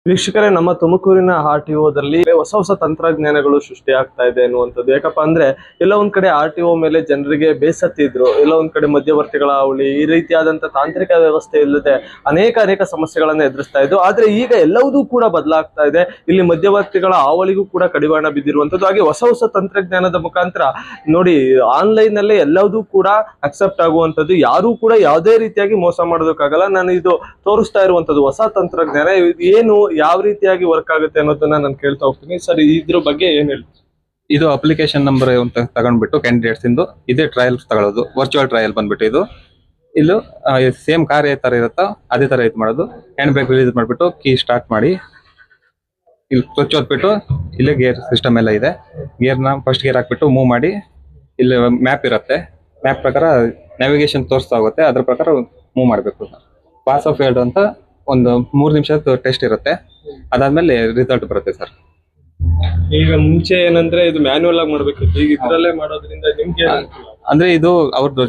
ವೀಕ್ಷಕರೇ, ನಮ್ಮ ತುಮಕೂರಿನ RTOದಲ್ಲಿ ಹೊಸ ತಂತ್ರಜ್ಞಾನಗಳು ಸೃಷ್ಟಿ ಆಗ್ತಾ ಇದೆ ಅನ್ನುವಂಥದ್ದು. ಯಾಕಪ್ಪ ಅಂದ್ರೆ ಎಲ್ಲ ಒಂದ್ ಕಡೆ RTO ಮೇಲೆ ಜನರಿಗೆ ಬೇಸತ್ತಿದ್ರು, ಎಲ್ಲ ಒಂದ್ ಕಡೆ ಮಧ್ಯವರ್ತಿಗಳ ಹಾವಳಿ, ಈ ರೀತಿಯಾದಂತ ತಾಂತ್ರಿಕ ವ್ಯವಸ್ಥೆ ಇಲ್ಲದೆ ಅನೇಕ ಸಮಸ್ಯೆಗಳನ್ನ ಎದುರಿಸ್ತಾ ಇದ್ದು. ಆದ್ರೆ ಈಗ ಎಲ್ಲವೂ ಕೂಡ ಬದಲಾಗ್ತಾ ಇದೆ. ಇಲ್ಲಿ ಮಧ್ಯವರ್ತಿಗಳ ಹಾವಳಿಗೂ ಕೂಡ ಕಡಿವಾಣ ಬಿದ್ದಿರುವಂತದ್ದು. ಹಾಗೆ ಹೊಸ ತಂತ್ರಜ್ಞಾನದ ಮುಖಾಂತರ ನೋಡಿ, ಆನ್ಲೈನ್ ನಲ್ಲೇ ಎಲ್ಲವೂ ಕೂಡ ಅಕ್ಸೆಪ್ಟ್ ಆಗುವಂತದ್ದು. ಯಾರು ಕೂಡ ಯಾವುದೇ ರೀತಿಯಾಗಿ ಮೋಸ ಮಾಡೋದಕ್ಕಾಗಲ್ಲ. ನಾನು ಇದು ತೋರಿಸ್ತಾ ಇರುವಂತದ್ದು ಹೊಸ ತಂತ್ರಜ್ಞಾನ. ಏನು ಯಾವ ರೀತಿಯಾಗಿ ವರ್ಕ್ ಆಗುತ್ತೆ ಅನ್ನೋದನ್ನ ನಾನು ಕೇಳ್ತಾ ಹೋಗ್ತೀನಿ. ಸರ್, ಇದ್ರ ಬಗ್ಗೆ ಏನ್ ಹೇಳ್ತೀವಿ? ಇದು ಅಪ್ಲಿಕೇಶನ್ ನಂಬರ್ ಅಂತ ತಗೊಂಡ್ಬಿಟ್ಟು ಕ್ಯಾಂಡಿಡೇಟ್ಸ್ ಇಂದು ಇದೇ ಟ್ರಯಲ್ ತಗೊಳ್ಳೋದು. ವರ್ಚುವಲ್ ಟ್ರಯಲ್ ಬಂದ್ಬಿಟ್ಟು ಇದು ಸೇಮ್ ಕಾರ್ ತರ ಇರುತ್ತೋ ಅದೇ ತರ ಇದು ಮಾಡೋದು. ಹ್ಯಾಂಡ್ ಬ್ರೇಕ್ ರಿಲೀಸ್ ಮಾಡ್ಬಿಟ್ಟು ಕೀ ಸ್ಟಾರ್ಟ್ ಮಾಡಿ ಇಲ್ಲಿ ಸ್ವಿಚ್ ಹೊತ್ಬಿಟ್ಟು ಇಲ್ಲೇ ಗೇರ್ ಸಿಸ್ಟಮ್ ಎಲ್ಲ ಇದೆ. ಗೇರ್ನ ಫಸ್ಟ್ ಗೇರ್ ಹಾಕ್ಬಿಟ್ಟು ಮೂವ್ ಮಾಡಿ, ಇಲ್ಲಿ ಮ್ಯಾಪ್ ಇರುತ್ತೆ. ಮ್ಯಾಪ್ ಪ್ರಕಾರ ನ್ಯಾವಿಗೇಷನ್ ತೋರಿಸ್ತಾ ಹೋಗುತ್ತೆ. ಅದ್ರ ಪ್ರಕಾರ ಮೂವ್ ಮಾಡಬೇಕು. ಪಾಸ್ ಆಫ್ ಫೇಲ್ಡ್ ಅಂತ ಒಂದು 3 ನಿಮಿಷದ ಟೆಸ್ಟ್ ಇರುತ್ತೆ. ಅದಾದ್ಮೇಲೆ ರಿಸಲ್ಟ್ ಬರುತ್ತೆ ಸರ್. ಈಗ ಮುಂಚೆ ಏನಂದ್ರೆ ಇದು ಮ್ಯಾನ್ಯುವಲ್ ಆಗಿ ಮಾಡ್ಬೇಕಿತ್ತು, ಈಗ ಇದ್ರಲ್ಲೇ ಮಾಡೋದ್ರಿಂದ ನಿಮ್ಗೆ ಅಂದ್ರೆ ಇದು ಅವ್ರದ್ದು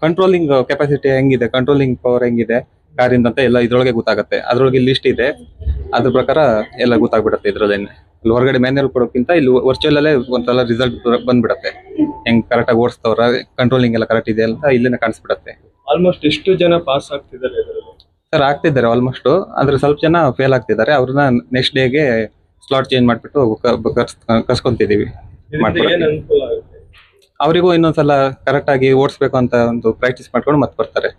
ಕಂಟ್ರೋಲಿಂಗ್ ಕೆಪಾಸಿಟಿ ಹೆಂಗಿದೆ, ಕಂಟ್ರೋಲಿಂಗ್ ಪವರ್ ಹೆಂಗಿದೆ ಕಾರಿಂದ ಅಂತ ಎಲ್ಲ ಇದ್ರೊಳಗೆ ಗೊತ್ತಾಗುತ್ತೆ. ಅದ್ರೊಳಗೆ ಲಿಸ್ಟ್ ಇದೆ, ಅದ್ರ ಪ್ರಕಾರ ಎಲ್ಲ ಗೊತ್ತಾಗ್ಬಿಡುತ್ತೆ. ಇದ್ರಲ್ಲೇನೆ ಇಲ್ಲಿ ಹೊರಗಡೆ ಮ್ಯಾನ್ಯುವಲ್ ಕೊಡೋಕ್ಕಿಂತ ಇಲ್ಲಿ ವರ್ಚುವಲ್ ಅಲ್ಲೇ ಒಂದ್ಸಲ ರಿಸಲ್ಟ್ ಬಂದ್ಬಿಡುತ್ತೆ. ಹೆಂಗ್ ಕರೆಕ್ಟ್ ಆಗಿ ಓಡಿಸ್ತವ್ರ, ಕಂಟ್ರೋಲಿಂಗ್ ಎಲ್ಲ ಕರೆಕ್ಟ್ ಇದೆ ಅಂತ ಇಲ್ಲೇನೆ ಕಾಣಿಸ್ಬಿಡುತ್ತೆ. ಆಲ್ಮೋಸ್ಟ್ ಎಷ್ಟು ಜನ ಪಾಸ್ ಆಗ್ತಿದ್ದಾರೆ ಇದರಲ್ಲಿ? ಸರ್ ಆಗ್ತಿದ್ದಾರೆ ಆಲ್ಮೋಸ್ಟ್. ಆದ್ರೆ ಸ್ವಲ್ಪ ಜನ ಫೇಲ್ ಆಗ್ತಿದ್ದಾರೆ. ಅವ್ರನ್ನ ನೆಕ್ಸ್ಟ್ ಡೇಗೆ ಸ್ಲಾಟ್ ಚೇಂಜ್ ಮಾಡ್ಬಿಟ್ಟು ಕರ್ಸ್ಕೊಂತಿದೀವಿ. ಅವರಿಗೂ ಇನ್ನೊಂದ್ಸಲ ಕರೆಕ್ಟ್ ಆಗಿ ಓಡಿಸ್ಬೇಕು ಅಂತ ಒಂದು ಪ್ರಾಕ್ಟೀಸ್ ಮಾಡ್ಕೊಂಡು ಮತ್ತೆ ಬರ್ತಾರೆ.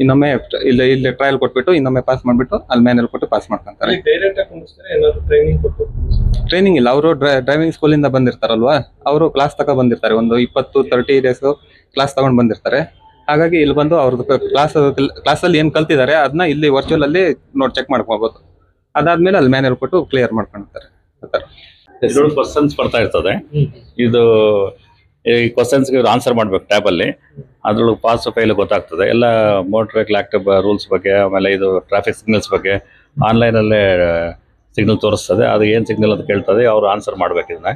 ಇನ್ನೊಮ್ಮೆ ಇಲ್ಲಿ ಟ್ರಯಲ್ ಕೊಟ್ಬಿಟ್ಟು ಇನ್ನೊಮ್ಮೆ ಪಾಸ್ ಮಾಡ್ಬಿಟ್ಟು ಅಲ್ಲಿ ಮ್ಯಾನುವಲ್ ಕೊಟ್ಟು ಪಾಸ್ ಮಾಡ್ಕೊಂತಾರೆ. ಟ್ರೈನಿಂಗ್ ಇಲ್ಲ, ಅವರು ಡ್ರೈವಿಂಗ್ ಸ್ಕೂಲ್ ಇಂದ ಬಂದಿರ್ತಾರಲ್ವಾ, ಅವರು ಕ್ಲಾಸ್ ತಗೊಂಡ್ ಬಂದಿರ್ತಾರೆ. ಒಂದು 20-30 ಡೇಸ್ ಕ್ಲಾಸ್ ತಗೊಂಡ್ ಬಂದಿರ್ತಾರೆ. ಹಾಗಾಗಿ ಇಲ್ಲಿ ಬಂದು ಅವ್ರದ್ದು ಕ್ಲಾಸಲ್ಲಿ ಏನ್ ಕಲ್ತಿದ್ದಾರೆ ಅದನ್ನ ಇಲ್ಲಿ ವರ್ಚುವಲ್ ಅಲ್ಲಿ ಚೆಕ್ ಮಾಡ್ಕೋಬಹುದು. ಅದಾದ್ಮೇಲೆ ಅಲ್ಲಿ ಮ್ಯಾನುವಲ್ ಕೊಟ್ಟು ಕ್ಲಿಯರ್ ಮಾಡ್ಕೊಳ್ತಾರೆ. ಇದೊಂದು ಕ್ವಶನ್ಸ್ ಬರ್ತಾ ಇರ್ತದೆ. ಇದು ಈ ಕ್ವಶನ್ಸ್ಗೆ ಆನ್ಸರ್ ಮಾಡ್ಬೇಕು ಟ್ಯಾಬ್ ಅಲ್ಲಿ. ಅದ್ರೊಳಗೆ ಪಾಸ್ ಫೈಲ್ ಗೊತ್ತಾಗ್ತದೆ. ಎಲ್ಲ ಮೋಟರ್ ವೆಹಿಕಲ್ ಆಕ್ಟ್ ರೂಲ್ಸ್ ಬಗ್ಗೆ, ಆಮೇಲೆ ಇದು ಟ್ರಾಫಿಕ್ ಸಿಗ್ನಲ್ಸ್ ಬಗ್ಗೆ ಆನ್ಲೈನ್ ಅಲ್ಲೇ ಸಿಗ್ನಲ್ ತೋರಿಸ್ತದೆ. ಅದು ಏನ್ ಸಿಗ್ನಲ್ ಅಂತ ಕೇಳ್ತದೆ, ಅವ್ರು ಆನ್ಸರ್ ಮಾಡ್ಬೇಕು.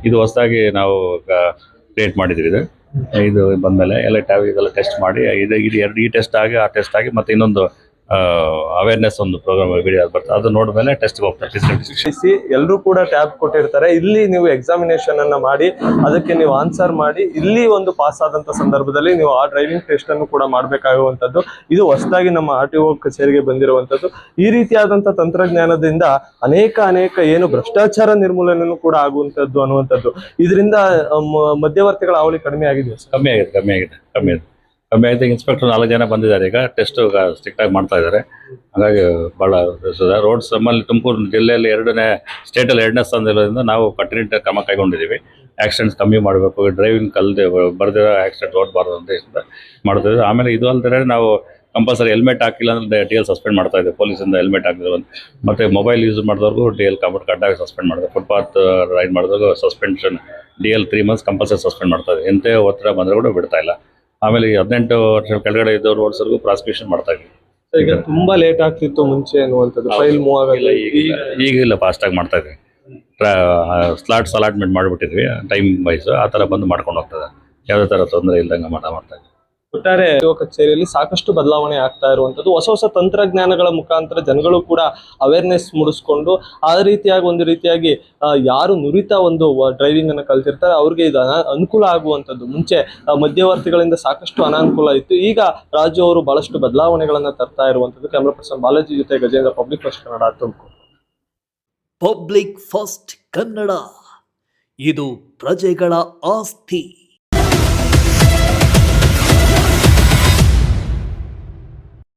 ಇದು ಹೊಸದಾಗಿ ನಾವು ಕ್ರಿಯೇಟ್ ಮಾಡಿದ್ವಿ. ಇದು ಬಂದ್ಮೇಲೆ ಎಲ್ಲ ಟ್ಯಾಬ್ ಇದೆಲ್ಲ ಟೆಸ್ಟ್ ಮಾಡಿ ಇದು ಎರಡು ಈ ಟೆಸ್ಟ್ ಆಗಿ ಆ ಟೆಸ್ಟ್ ಆಗಿ ಮತ್ತೆ ಇನ್ನೊಂದು ಅವೇರ್ನೆಸ್ ಒಂದು ಪ್ರೋಗ್ರಾಮ್ ವಿಡಿಯೋ ಬರ್ತದೆ. ಅದು ನೋಡಿದ್ಮೇಲೆ ಟೆಸ್ಟ್ ಹೋಗ್ತಾರೆ. ಎಲ್ಲರೂ ಕೂಡ ಟ್ಯಾಬ್ ಕೊಟ್ಟಿರ್ತಾರೆ. ಇಲ್ಲಿ ನೀವು ಎಕ್ಸಾಮಿನೇಷನ್ ಅನ್ನ ಮಾಡಿ ಅದಕ್ಕೆ ನೀವು ಆನ್ಸರ್ ಮಾಡಿ ಇಲ್ಲಿ ಒಂದು ಪಾಸ್ ಆದಂತ ಸಂದರ್ಭದಲ್ಲಿ ನೀವು ಆ ಡ್ರೈವಿಂಗ್ ಟೆಸ್ಟ್ ಅನ್ನು ಕೂಡ ಮಾಡಬೇಕಾಗುವಂತದ್ದು. ಇದು ಹೊಸದಾಗಿ ನಮ್ಮ RTO ಕಚೇರಿಗೆ ಬಂದಿರುವಂತದ್ದು. ಈ ರೀತಿಯಾದಂತ ತಂತ್ರಜ್ಞಾನದಿಂದ ಅನೇಕ ಏನು ಭ್ರಷ್ಟಾಚಾರ ನಿರ್ಮೂಲನೆ ಕೂಡ ಆಗುವಂತದ್ದು ಅನ್ನುವಂಥದ್ದು. ಇದರಿಂದ ಮಧ್ಯವರ್ತಿಗಳ ಹಾವಳಿ ಕಡಿಮೆ ಆಗಿದೆ. ಕಮ್ಮಿ ಆಗಿದೆ. ಇನ್ಸ್ಪೆಕ್ಟರ್ 4 ಜನ ಬಂದಿದ್ದಾರೆ. ಈಗ ಟೆಸ್ಟ್ ಸ್ಟ್ರಿಕ್ಟ್ ಆಗಿ ಮಾಡ್ತಾ ಇದ್ದಾರೆ. ಹಾಗಾಗಿ ಬಹಳ ರೋಡ್ಸ್ ನಮ್ಮಲ್ಲಿ ತುಮಕೂರು ಜಿಲ್ಲೆಯಲ್ಲಿ ಸ್ಟೇಟಲ್ಲಿ 2ನೇ ಸ್ಥಾನದಲ್ಲಿರೋದ್ರಿಂದ ನಾವು ಕಟ್ಟುನಿಟ್ಟಿನ ಕ್ರಮ ಕೈಗೊಂಡಿದ್ದೀವಿ. ಆಕ್ಸಿಡೆಂಟ್ಸ್ ಕಮ್ಮಿ ಮಾಡಬೇಕು, ಡ್ರೈವಿಂಗ್ ಬರ್ದಿರೋ ಆಕ್ಸಿಡೆಂಟ್ ಓಡಬಾರ್ದು ಅಂತ ಮಾಡ್ತಿದ್ದೀವಿ. ಆಮೇಲೆ ಇದು ಅಲ್ಲದೆ ನಾವು ಕಂಪಲ್ಸರಿ ಹೆಲ್ಮೆಟ್ ಹಾಕಿಲ್ಲ ಅಂದ್ರೆ DL ಸಸ್ಪೆಂಡ್ ಮಾಡ್ತಾ ಇದ್ದೀವಿ. ಪೊಲೀಸಿಂದ ಹೆಲ್ಮೆಟ್ ಹಾಕಿದ್ರು ಮತ್ತೆ ಮೊಬೈಲ್ ಯೂಸ್ ಮಾಡಿದವ್ರಿಗೂ DL ಕಡ್ಡಾಯ ಸಸ್ಪೆಂಡ್ ಮಾಡಿದೆ. ಫುಟ್ಪಾತ್ ರೈಡ್ ಮಾಡಿದವ್ರಿಗೂ suspension DL 3 months compulsory suspend ಮಾಡ್ತಾ ಇದೆ. ಎಂತೆ ಒತ್ತಡ ಬಂದ್ರೆ ಕೂಡ ಬಿಡ್ತಾ ಇಲ್ಲ. ಆಮೇಲೆ 18 ವರ್ಷ ಕೆಳಗಡೆ ಇದ್ದವ್ರು ಓಡಿಸೋರ್ಗೂ ಪ್ರಾಸಿಕ್ಯೂಷನ್ ಮಾಡ್ತಾ ಇದ್ವಿ. ಈಗ ತುಂಬಾ ಲೇಟ್ ಆಗ್ತಿತ್ತು ಮುಂಚೆ ಅನ್ನುವಂಥದ್ದು. ಫೈಲ್ ಮೂವ್ ಆಗಲ್ಲ. ಈಗಿಲ್ಲ, ಫಾಸ್ಟ್ ಆಗಿ ಮಾಡ್ತಾ ಇದ್ವಿ. ಸ್ಲಾಟ್ಸ್ ಅಲಾಟ್ಮೆಂಟ್ ಮಾಡಿಬಿಟ್ಟಿದ್ವಿ ಟೈಮ್ ವೈಸ್. ಆ ಥರ ಬಂದು ಮಾಡ್ಕೊಂಡು ಹೋಗ್ತದೆ. ಯಾವುದೇ ಥರ ತೊಂದರೆ ಇಲ್ದಂಗೆ ಮಾಡ್ತಾ ಇದ್ವಿ. ಒಟ್ಟಾರೆ ಕಚೇರಿಯಲ್ಲಿ ಸಾಕಷ್ಟು ಬದಲಾವಣೆ ಆಗ್ತಾ ಇರುವಂತದ್ದು. ಹೊಸ ತಂತ್ರಜ್ಞಾನಗಳ ಮುಖಾಂತರ ಜನಗಳು ಕೂಡ ಅವೇರ್ನೆಸ್ ಮೂಡಿಸ್ಕೊಂಡು ಆ ರೀತಿಯಾಗಿ ಒಂದು ರೀತಿಯಾಗಿ ಯಾರು ನುರಿತ ಒಂದು ಡ್ರೈವಿಂಗ್ ಅನ್ನು ಕಲ್ತಿರ್ತಾರೆ ಅವ್ರಿಗೆ ಇದು ಅನುಕೂಲ ಆಗುವಂತದ್ದು. ಮುಂಚೆ ಮಧ್ಯವರ್ತಿಗಳಿಂದ ಸಾಕಷ್ಟು ಅನಾನುಕೂಲ ಇತ್ತು. ಈಗ ರಾಜು ಅವರು ಬಹಳಷ್ಟು ಬದಲಾವಣೆಗಳನ್ನ ತರ್ತಾ ಇರುವಂತದ್ದು. ಕ್ಯಾಮರಾ ಪರ್ಸನ್ ಬಾಲಾಜಿ ಜೊತೆ Gajendra, public first Kannada, Tumakuru. Public first Kannada, ಇದು ಪ್ರಜೆಗಳ ಆಸ್ತಿ.